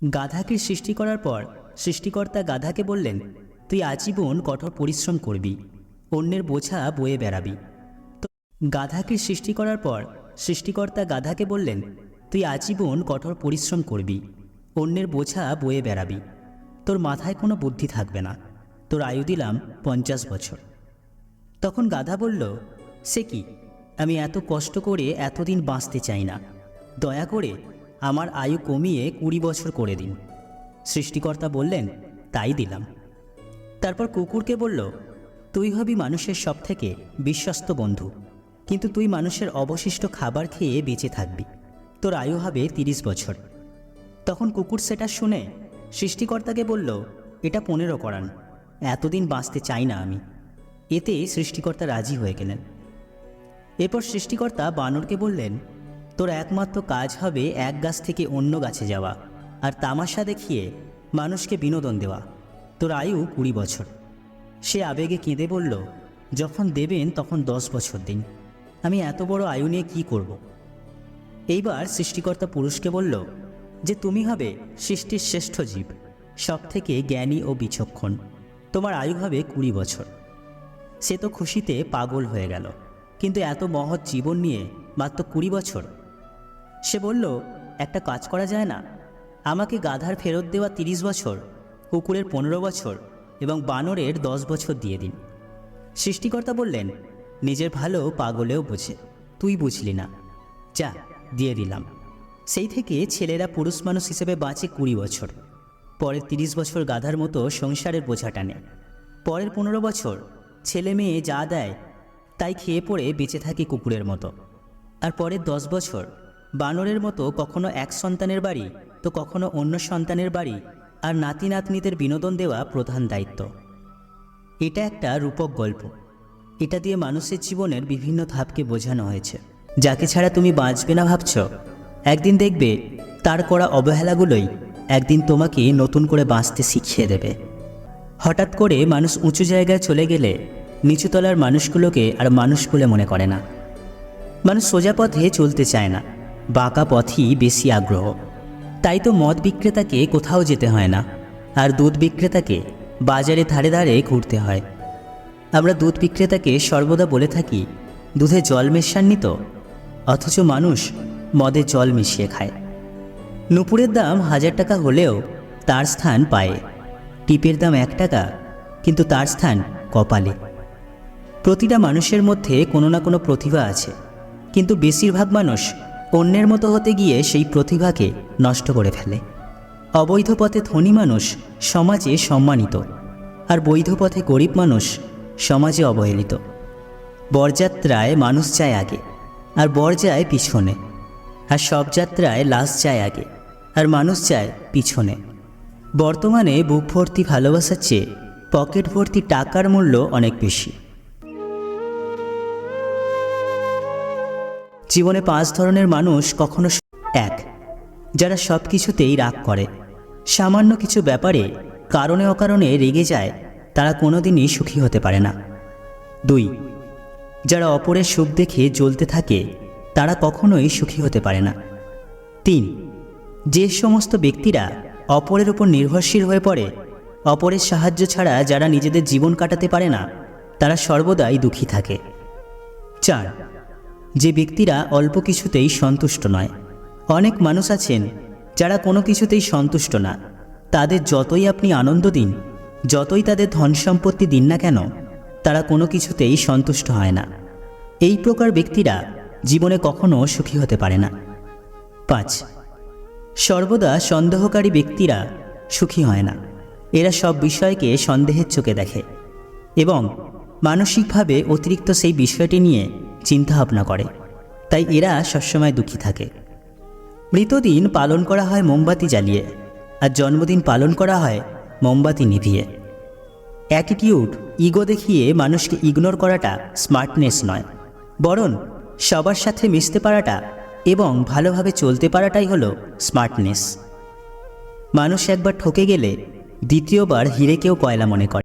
গাধাকে সৃষ্টি করার পর সৃষ্টিকর্তা গাধাকে বললেন, তুই আজীবন কঠোর পরিশ্রম করবি, অন্যের বোঝা বয়ে বেড়াবি। তো গাধাকে সৃষ্টি করার পর সৃষ্টিকর্তা গাধাকে বললেন, তুই আজীবন কঠোর পরিশ্রম করবি, অন্যের বোঝা বয়ে বেড়াবি। তোর মাথায় কোনো বুদ্ধি থাকবে না, তোর আয়ু দিলাম 50 বছর। তখন গাধা বলল, সে কি, আমি এত কষ্ট করে এতদিন বাঁচতে চাই না, দয়া করে আমার আয়ু কমিয়ে 20 বছর করে দিন। সৃষ্টিকর্তা বললেন, তাই দিলাম। তারপর কুকুরকে বলল, তুই হবি মানুষের সবথেকে বিশ্বস্ত বন্ধু, কিন্তু তুই মানুষের অবশিষ্ট খাবার খেয়ে বেঁচে থাকবি, তোর আয়ু হবে 30 বছর। তখন কুকুর সেটা শুনে সৃষ্টিকর্তাকে বলল, এটা 15 করান, এতদিন বাঁচতে চাই না আমি। এতে সৃষ্টিকর্তা রাজি হয়ে গেলেন। এরপর সৃষ্টিকর্তা বানরকে বললেন, তোর একমাত্র কাজ হবে এক গাছ থেকে অন্য গাছে যাওয়া আর তামাশা দেখিয়ে মানুষকে বিনোদন দেওয়া, তোর আয়ু 20 বছর। সে আবেগে কেঁদে বলল, যখন দেবেন তখন 10 বছর দিন, আমি এত বড় আয়ু নিয়ে কি করব। এইবার সৃষ্টিকর্তা পুরুষকে বলল যে তুমি হবে সৃষ্টির শ্রেষ্ঠ জীব, সব থেকে জ্ঞানী ও বিচক্ষণ, তোমার আয়ু হবে 20 বছর। সে তো খুশিতে পাগল হয়ে গেল, কিন্তু এত মহৎ জীবন নিয়ে মাত্র 20 বছর। সে বলল, একটা কাজ করা যায় না, আমাকে গাধার ফেরত দেওয়া 30 বছর, কুকুরের 15 বছর এবং বানরের 10 বছর দিয়ে দিন। সৃষ্টিকর্তা বললেন, নিজের ভালো পাগলেও বোঝে, তুই বুঝলি না, যা দিয়ে দিলাম। সেই থেকে ছেলেরা পুরুষ মানুষ হিসেবে বাঁচে 20 বছর, পরের 30 বছর গাধার মতো সংসারের বোঝা টানে, পরের 15 বছর ছেলে মেয়ে যা দেয় তাই খেয়ে পড়ে বেঁচে থাকে কুকুরের মতো, আর পরের 10 বছর বানরের মতো কখনো এক সন্তানের বাড়ি তো কখনো অন্য সন্তানের বাড়ি আর নাতি নাতনিদের বিনোদন দেওয়া প্রধান দায়িত্ব। এটা একটা রূপক গল্প, এটা দিয়ে মানুষের জীবনের বিভিন্ন ধাপকে বোঝানো হয়েছে। যাকে ছাড়া তুমি বাঁচবে না ভাবছ, একদিন দেখবে তার করা অবহেলাগুলোই একদিন তোমাকে নতুন করে বাঁচতে শিখিয়ে দেবে। হঠাৎ করে মানুষ উঁচু জায়গায় চলে গেলে নিচুতলার মানুষগুলোকে আর মানুষ বলে মনে করে না। মানুষ সোজা পথে চলতে চায় না, বাঁকা পথই বেশি আগ্রহ। তাই তো মদ বিক্রেতাকে কোথাও যেতে হয় না, আর দুধ বিক্রেতাকে বাজারে ধারে ধারে ঘুরতে হয়। আমরা দুধ বিক্রেতাকে সর্বদা বলে থাকি, দুধে জল মেশাননি তো, অথচ মানুষ মদে জল মিশিয়ে খায়। নুপুরের দাম 1000 টাকা হলেও তার স্থান পায়ে, টিপের দাম 1 টাকা কিন্তু তার স্থান কপালে। প্রতিটা মানুষের মধ্যে কোনো না কোনো প্রতিভা আছে, কিন্তু বেশিরভাগ মানুষ অন্যের মতো হতে গিয়ে সেই প্রতিভাকে নষ্ট করে ফেলে। অবৈধ পথে ধনী মানুষ সমাজে সম্মানিত, আর বৈধ পথে গরিব মানুষ সমাজে অবহেলিত। বরযাত্রায় মানুষ যায় আগে আর বর যায় পিছনে, আর সব যাত্রায় লাশ যায় আগে আর মানুষ যায় পিছনে। বর্তমানে বুক ভর্তি ভালোবাসার চেয়ে পকেট ভর্তি টাকার মূল্য অনেক বেশি। জীবনে 5 ধরনের মানুষ কখনো 1. যারা সব কিছুতেই রাগ করে, সামান্য কিছু ব্যাপারে কারণে অকারণে রেগে যায়, তারা কোনোদিনই সুখী হতে পারে না। 2. যারা অপরের সুখ দেখে জ্বলতে থাকে, তারা কখনোই সুখী হতে পারে না। 3. যে সমস্ত ব্যক্তিরা অপরের উপর নির্ভরশীল হয়ে পড়ে, অপরের সাহায্য ছাড়া যারা নিজেদের জীবন কাটাতে পারে না, তারা সর্বদাই দুঃখী থাকে। 4. যে ব্যক্তিরা অল্প কিছুতেই সন্তুষ্ট নয়। অনেক মানুষ আছেন যারা কোনো কিছুতেই সন্তুষ্ট না, তাদের যতই আপনি আনন্দ দিন, যতই তাদের ধন সম্পত্তি দিন না কেন, তারা কোনো কিছুতেই সন্তুষ্ট হয় না। এই প্রকার ব্যক্তিরা জীবনে কখনো সুখী হতে পারে না। 5. সর্বদা সন্দেহকারী ব্যক্তিরা সুখী হয় না। এরা সব বিষয়কে সন্দেহের চোখে দেখে এবং মানসিকভাবে অতিরিক্ত সেই বিষয়টি নিয়ে চিন্তাভাবনা করে, তাই এরা সবসময় দুঃখী থাকে। মৃতদিন পালন করা হয় মোমবাতি জ্বালিয়ে, আর জন্মদিন পালন করা হয় মোমবাতি নিভিয়ে। অ্যাটিটিউড, ইগো দেখিয়ে মানুষকে ইগনোর করাটা স্মার্টনেস নয়, বরং সবার সাথে মিশতে পারাটা এবং ভালোভাবে চলতে পারাটাই হলো স্মার্টনেস। মানুষ একবার ঠকে গেলে দ্বিতীয়বার হিরেকেও কয়লা মনে করে।